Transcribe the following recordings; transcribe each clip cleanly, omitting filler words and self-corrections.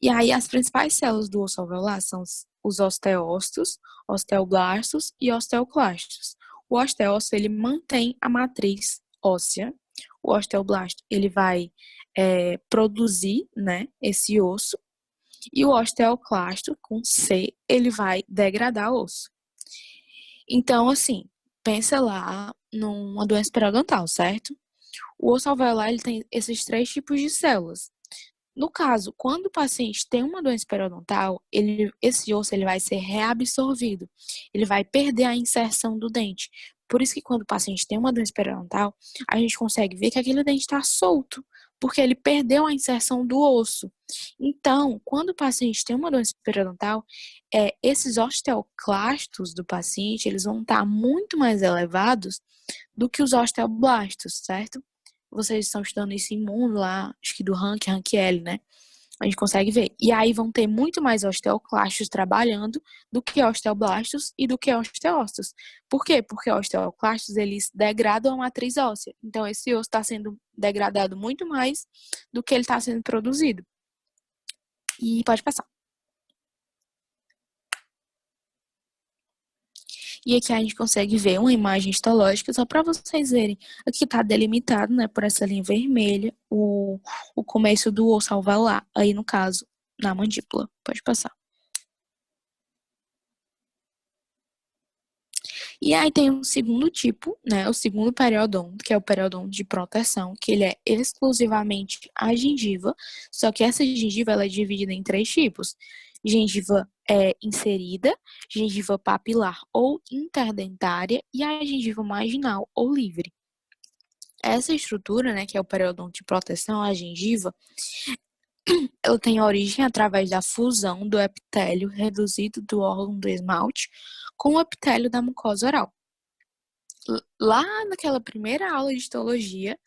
E aí as principais células do osso alveolar são os osteócitos, osteoblastos e osteoclastos. O osteócito, ele mantém a matriz óssea. O osteoblasto, ele vai produzir, né, esse osso. E o osteoclasto, com C, ele vai degradar o osso. Então, assim, pensa lá numa doença periodontal, certo? O osso alveolar, ele tem esses três tipos de células. No caso, quando o paciente tem uma doença periodontal, esse osso ele vai ser reabsorvido, ele vai perder a inserção do dente. Por isso que quando o paciente tem uma doença periodontal, a gente consegue ver que aquele dente está solto, porque ele perdeu a inserção do osso. Então, quando o paciente tem uma doença periodontal, esses osteoclastos do paciente, eles vão estar muito mais elevados do que os osteoblastos, certo? Vocês estão estudando isso em imuno lá, acho que do Rank L, né? A gente consegue ver. E aí vão ter muito mais osteoclastos trabalhando do que osteoblastos e do que osteócitos. Por quê? Porque osteoclastos, eles degradam a matriz óssea. Então, esse osso está sendo degradado muito mais do que ele está sendo produzido. E pode passar. E aqui a gente consegue ver uma imagem histológica, só para vocês verem. Aqui está delimitado, né, por essa linha vermelha, o começo do osso alveolar, aí no caso, na mandíbula. Pode passar. E aí tem um segundo tipo, né, o segundo periodonto, que é o periodonto de proteção, que ele é exclusivamente a gengiva, só que essa gengiva ela é dividida em três tipos. Gengiva inserida, gengiva papilar ou interdentária e a gengiva marginal ou livre. Essa estrutura, né, que é o periodonto de proteção, a gengiva, ela tem origem através da fusão do epitélio reduzido do órgão do esmalte com o epitélio da mucosa oral. Lá naquela primeira aula de histologia,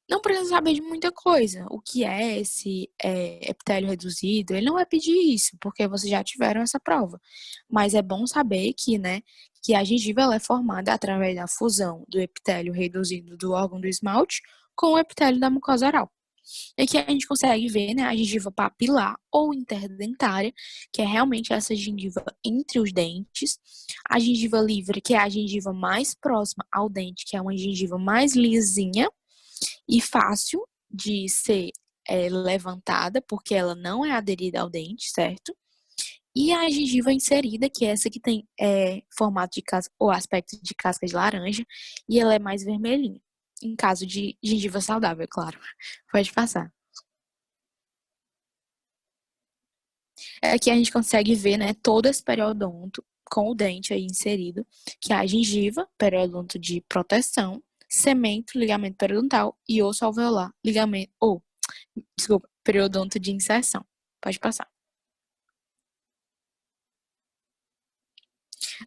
não precisa saber de muita coisa. O que é esse epitélio reduzido? Ele não vai pedir isso, porque vocês já tiveram essa prova. Mas é bom saber que, né, que a gengiva ela é formada através da fusão do epitélio reduzido do órgão do esmalte com o epitélio da mucosa oral. E aqui a gente consegue ver, né, a gengiva papilar ou interdentária, que é realmente essa gengiva entre os dentes. A gengiva livre, que é a gengiva mais próxima ao dente, que é uma gengiva mais lisinha e fácil de ser levantada, porque ela não é aderida ao dente, certo? E a gengiva inserida, que é essa que tem formato de casca, ou aspecto de casca de laranja, e ela é mais vermelhinha. Em caso de gengiva saudável, é claro. Pode passar. Aqui a gente consegue ver, né, todo esse periodonto com o dente aí inserido, que é a gengiva, periodonto de proteção, cemento, ligamento periodontal e osso alveolar, periodonto de inserção. Pode passar.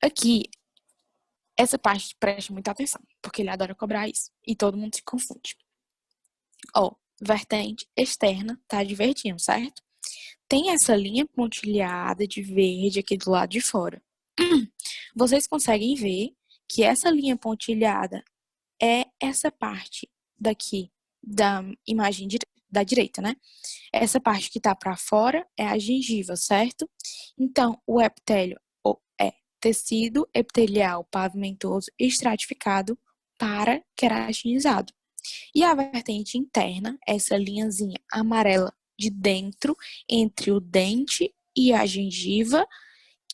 Aqui, essa parte preste muita atenção, porque ele adora cobrar isso e todo mundo se confunde. Ó, vertente externa, tá divertindo, certo? Tem essa linha pontilhada de verde aqui do lado de fora. Vocês conseguem ver que essa linha pontilhada é essa parte daqui da imagem da direita, né? Essa parte que tá para fora é a gengiva, certo? Então, o epitélio é tecido epitelial pavimentoso estratificado para queratinizado. E a vertente interna, essa linhazinha amarela de dentro, entre o dente e a gengiva,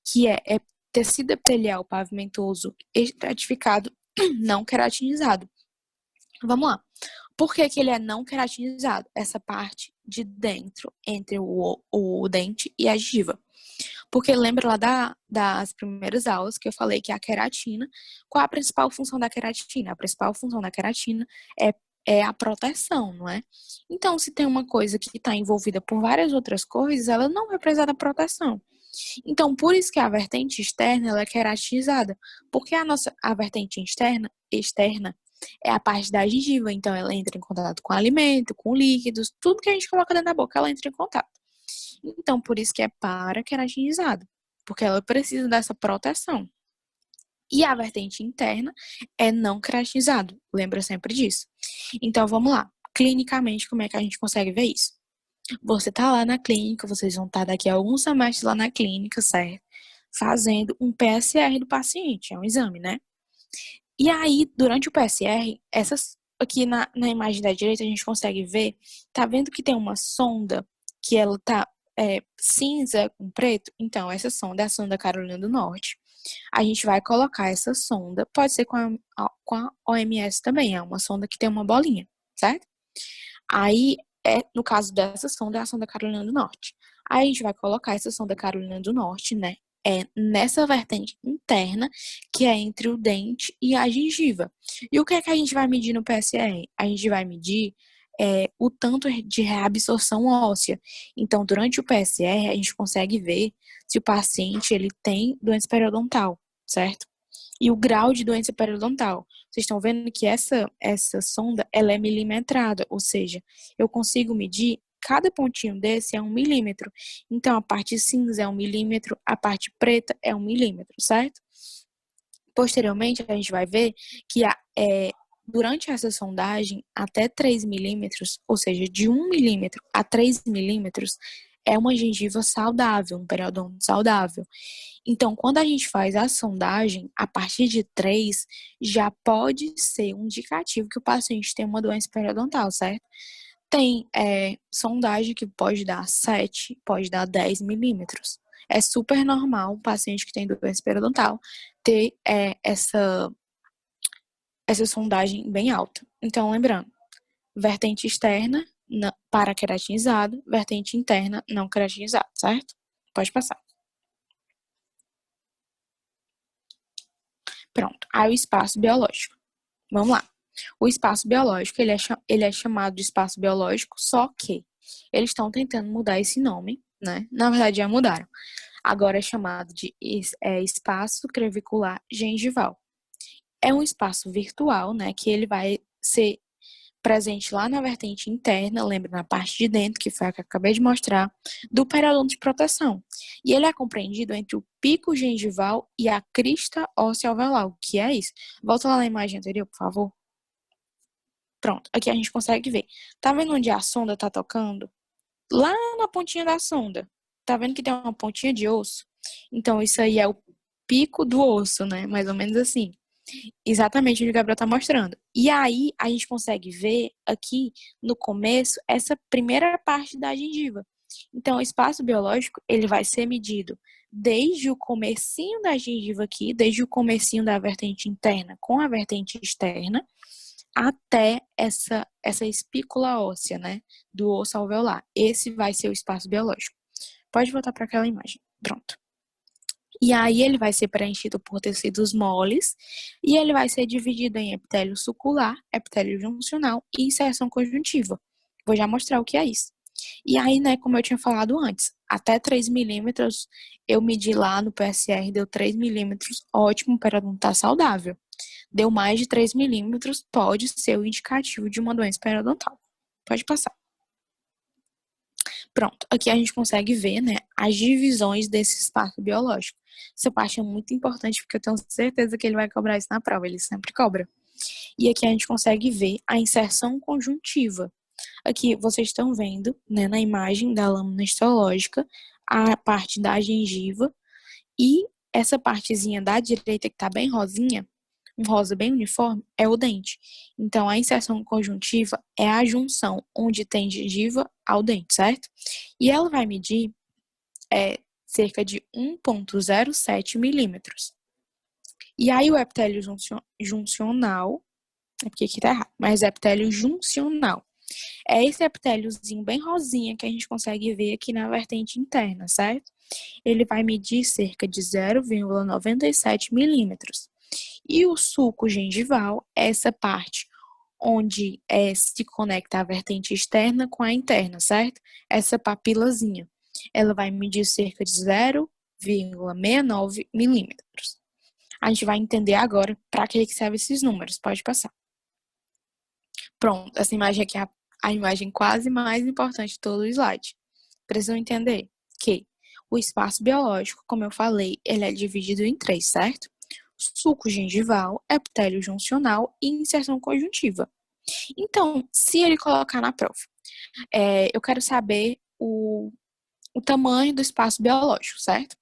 que é tecido epitelial pavimentoso estratificado, não queratinizado. Vamos lá. Por que ele é não queratinizado? Essa parte de dentro, entre o dente e a gengiva. Porque lembra lá das primeiras aulas que eu falei que a queratina, qual a principal função da queratina? A principal função da queratina é a proteção, não é? Então, se tem uma coisa que está envolvida por várias outras coisas, ela não vai precisar da proteção. Então, por isso que a vertente externa ela é queratinizada, porque a vertente externa é a parte da gengiva, então ela entra em contato com alimento, com líquidos, tudo que a gente coloca dentro da boca, ela entra em contato. Então, por isso que é para-queratinizado, porque ela precisa dessa proteção. E a vertente interna é não queratinizado, lembra sempre disso. Então, vamos lá. Clinicamente, como é que a gente consegue ver isso? Você tá lá na clínica, vocês vão estar daqui a alguns semestres lá na clínica, certo? Fazendo um PSR do paciente, é um exame, né? E aí, durante o PSR, essas aqui na imagem da direita a gente consegue ver, tá vendo que tem uma sonda que ela tá cinza com preto? Então, essa sonda é a sonda Carolina do Norte. A gente vai colocar essa sonda, pode ser com a OMS também, é uma sonda que tem uma bolinha, certo? Aí, no caso dessa sonda, é a sonda Carolina do Norte. Aí a gente vai colocar essa sonda Carolina do Norte, né? Nessa vertente interna, que é entre o dente e a gengiva. E o que é que a gente vai medir no PSR? A gente vai medir o tanto de reabsorção óssea. Então, durante o PSR, a gente consegue ver se o paciente ele tem doença periodontal, certo? E o grau de doença periodontal. Vocês estão vendo que essa sonda ela é milimetrada, ou seja, eu consigo medir cada pontinho desse é 1 milímetro. Então, a parte cinza é 1 milímetro, a parte preta é 1 milímetro, certo? Posteriormente, a gente vai ver que durante essa sondagem, até 3 milímetros, ou seja, de 1 milímetro a 3 milímetros, é uma gengiva saudável, um periodonto saudável. Então, quando a gente faz a sondagem, a partir de 3, já pode ser um indicativo que o paciente tem uma doença periodontal, certo? Tem sondagem que pode dar 7, pode dar 10 milímetros. É super normal um paciente que tem doença periodontal ter essa sondagem bem alta. Então, lembrando, vertente externa para queratinizado, vertente interna não queratinizado, certo? Pode passar. Pronto. Aí o espaço biológico. Vamos lá. O espaço biológico, ele é chamado de espaço biológico, só que eles estão tentando mudar esse nome, né? Na verdade, já mudaram. Agora é chamado de espaço crevicular gengival. É um espaço virtual, né? Que ele vai ser presente lá na vertente interna, lembra, na parte de dentro, que foi a que eu acabei de mostrar, do periodonto de proteção. E ele é compreendido entre o pico gengival e a crista óssea alveolar. O que é isso? Volta lá na imagem anterior, por favor. Pronto, aqui a gente consegue ver. Tá vendo onde a sonda tá tocando? Lá na pontinha da sonda. Tá vendo que tem uma pontinha de osso? Então, isso aí é o pico do osso, né? Mais ou menos assim. Exatamente o que o Gabriel tá mostrando. E aí, a gente consegue ver aqui no começo essa primeira parte da gengiva. Então, o espaço biológico, ele vai ser medido desde o comecinho da gengiva aqui, desde o comecinho da vertente interna com a vertente externa, até essa espícula óssea, né, do osso alveolar. Esse vai ser o espaço biológico. Pode voltar para aquela imagem. Pronto. E aí ele vai ser preenchido por tecidos moles e ele vai ser dividido em epitélio sucular, epitélio juncional e inserção conjuntiva. Vou já mostrar o que é isso. E aí, né, como eu tinha falado antes, até 3 milímetros eu medi lá no PSR, deu 3 milímetros, ótimo, para não estar saudável. Deu mais de 3 milímetros, pode ser o indicativo de uma doença periodontal. Pode passar. Pronto, aqui a gente consegue ver, né, as divisões desse espaço biológico. Essa parte é muito importante porque eu tenho certeza que ele vai cobrar isso na prova, ele sempre cobra. E aqui a gente consegue ver a inserção conjuntiva. Aqui vocês estão vendo, né, na imagem da lâmina histológica, a parte da gengiva e essa partezinha da direita que está bem rosinha, um rosa bem uniforme, é o dente. Então, a inserção conjuntiva é a junção onde tem gengiva ao dente, certo? E ela vai medir cerca de 1,07 milímetros. E aí, o epitélio juncional, é porque aqui tá errado, mas epitélio juncional. É esse epitéliozinho bem rosinha que a gente consegue ver aqui na vertente interna, certo? Ele vai medir cerca de 0,97 milímetros. E o sulco gengival é essa parte onde se conecta a vertente externa com a interna, certo? Essa papilazinha. Ela vai medir cerca de 0,69 milímetros. A gente vai entender agora para que servem esses números. Pode passar. Pronto, essa imagem aqui é a imagem quase mais importante de todo o slide. Precisam entender que o espaço biológico, como eu falei, ele é dividido em 3, certo? Sulco gengival, epitélio juncional e inserção conjuntiva. Então, se ele colocar na prova, Eu quero saber o tamanho do espaço biológico, certo?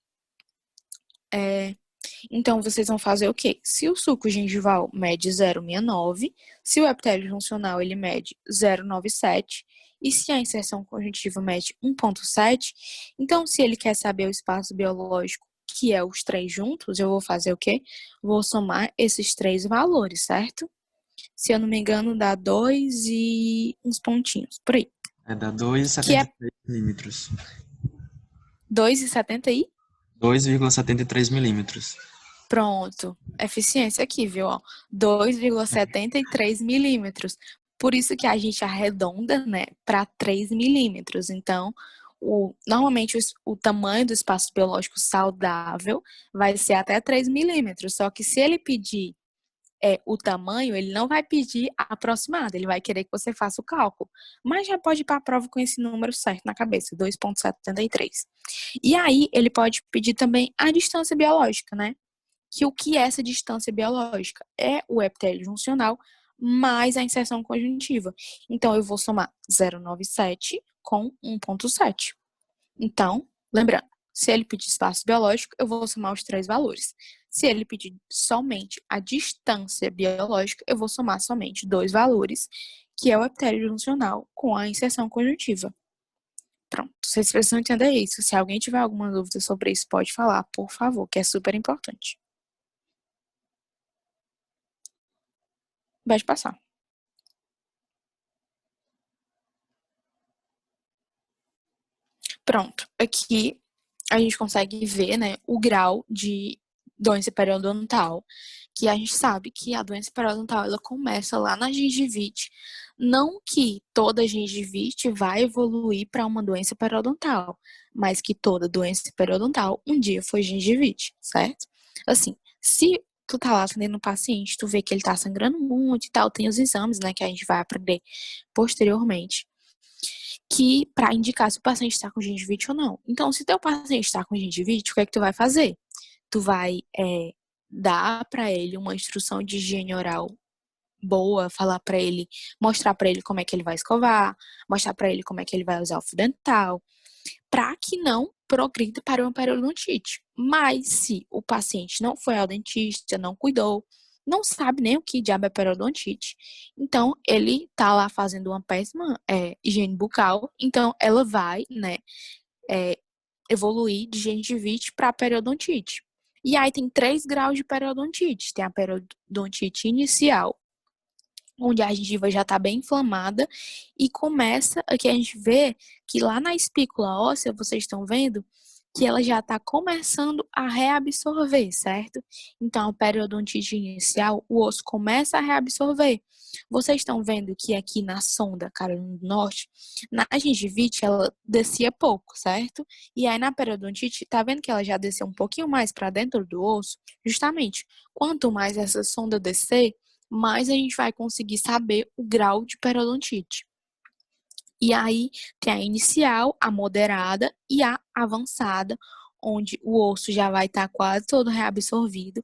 É, então, vocês vão fazer o quê? Se o suco gengival mede 0,69, se o epitélio juncional ele mede 0,97 e se a inserção conjuntiva mede 1,7, então se ele quer saber o espaço biológico, que é os três juntos, eu vou fazer o quê? Vou somar esses três valores, certo? Se eu não me engano, dá 2 e uns pontinhos, por aí. Dá Que é 2,73 milímetros. 2,70 e 2,73 milímetros. pronto. Eficiência aqui, viu? Ó, 2,73 milímetros. Por isso que a gente arredonda, né, para 3 milímetros. Então, normalmente o tamanho do espaço biológico saudável vai ser até 3 milímetros. Só que se ele pedir o tamanho, ele não vai pedir aproximado, ele vai querer que você faça o cálculo. Mas já pode ir para a prova com esse número certo na cabeça, 2,73. E aí, ele pode pedir também a distância biológica, né? Que o que é essa distância biológica? É o epitélio juncional mais a inserção conjuntiva. Então, eu vou somar 0,97 com 1,7. Então, lembrando, se ele pedir espaço biológico, eu vou somar os três valores. Se ele pedir somente a distância biológica, eu vou somar somente dois valores, que é o epitélio juncional com a inserção conjuntiva. Pronto, vocês precisam entender isso. Se alguém tiver alguma dúvida sobre isso, pode falar, por favor, que é super importante. Pode passar. Pronto, aqui a gente consegue ver, né, o grau de doença periodontal, que a gente sabe que a doença periodontal ela começa lá na gengivite, não que toda gengivite vai evoluir para uma doença periodontal, mas que toda doença periodontal um dia foi gengivite, certo? Assim, se tu tá lá atendendo um paciente, tu vê que ele tá sangrando muito e tal, tem os exames, né, que a gente vai aprender posteriormente que para indicar se o paciente está com gengivite ou não. Então, se teu paciente está com gengivite, o que é que tu vai fazer? Tu vai dar para ele uma instrução de higiene oral boa, falar para ele, mostrar para ele como é que ele vai escovar, mostrar para ele como é que ele vai usar o fio dental, para que não progrida para uma periodontite. Mas se o paciente não foi ao dentista, não cuidou, não sabe nem o que diabo é periodontite, então ele tá lá fazendo uma péssima higiene bucal, então ela vai, né, é, evoluir de gengivite para periodontite. E aí tem 3 graus de periodontite. Tem a periodontite inicial, onde a gengiva já está bem inflamada e começa, aqui a gente vê que lá na espícula óssea, vocês estão vendo que ela já está começando a reabsorver, certo? Então, a periodontite inicial, o osso começa a reabsorver. Vocês estão vendo que aqui na sonda Carolina do Norte, na gengivite, ela descia pouco, certo? E aí na periodontite, tá vendo que ela já desceu um pouquinho mais para dentro do osso? Justamente, quanto mais essa sonda descer, mais a gente vai conseguir saber o grau de periodontite. E aí tem a inicial, a moderada e a avançada, onde o osso já vai estar quase todo reabsorvido.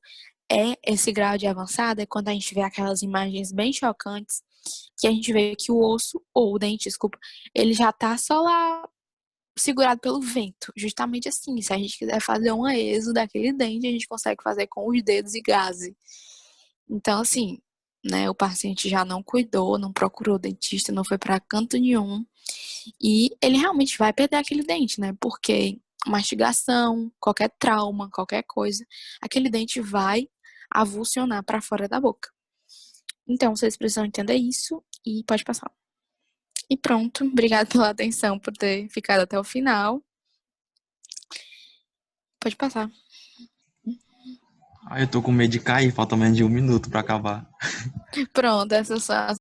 Esse grau de avançada é quando a gente vê aquelas imagens bem chocantes, que a gente vê que o osso, ou o dente, desculpa, ele já tá só lá segurado pelo vento. Justamente assim, se a gente quiser fazer um êxodo daquele dente, a gente consegue fazer com os dedos e gaze. Então, assim, né, o paciente já não cuidou, não procurou dentista, não foi para canto nenhum. E ele realmente vai perder aquele dente, né? Porque mastigação, qualquer trauma, qualquer coisa, aquele dente vai avulsionar para fora da boca. Então, vocês precisam entender isso e pode passar. E pronto, obrigada pela atenção, por ter ficado até o final. Pode passar. Eu tô com medo de cair, falta menos de 1 minuto pra acabar. Pronto, essas são as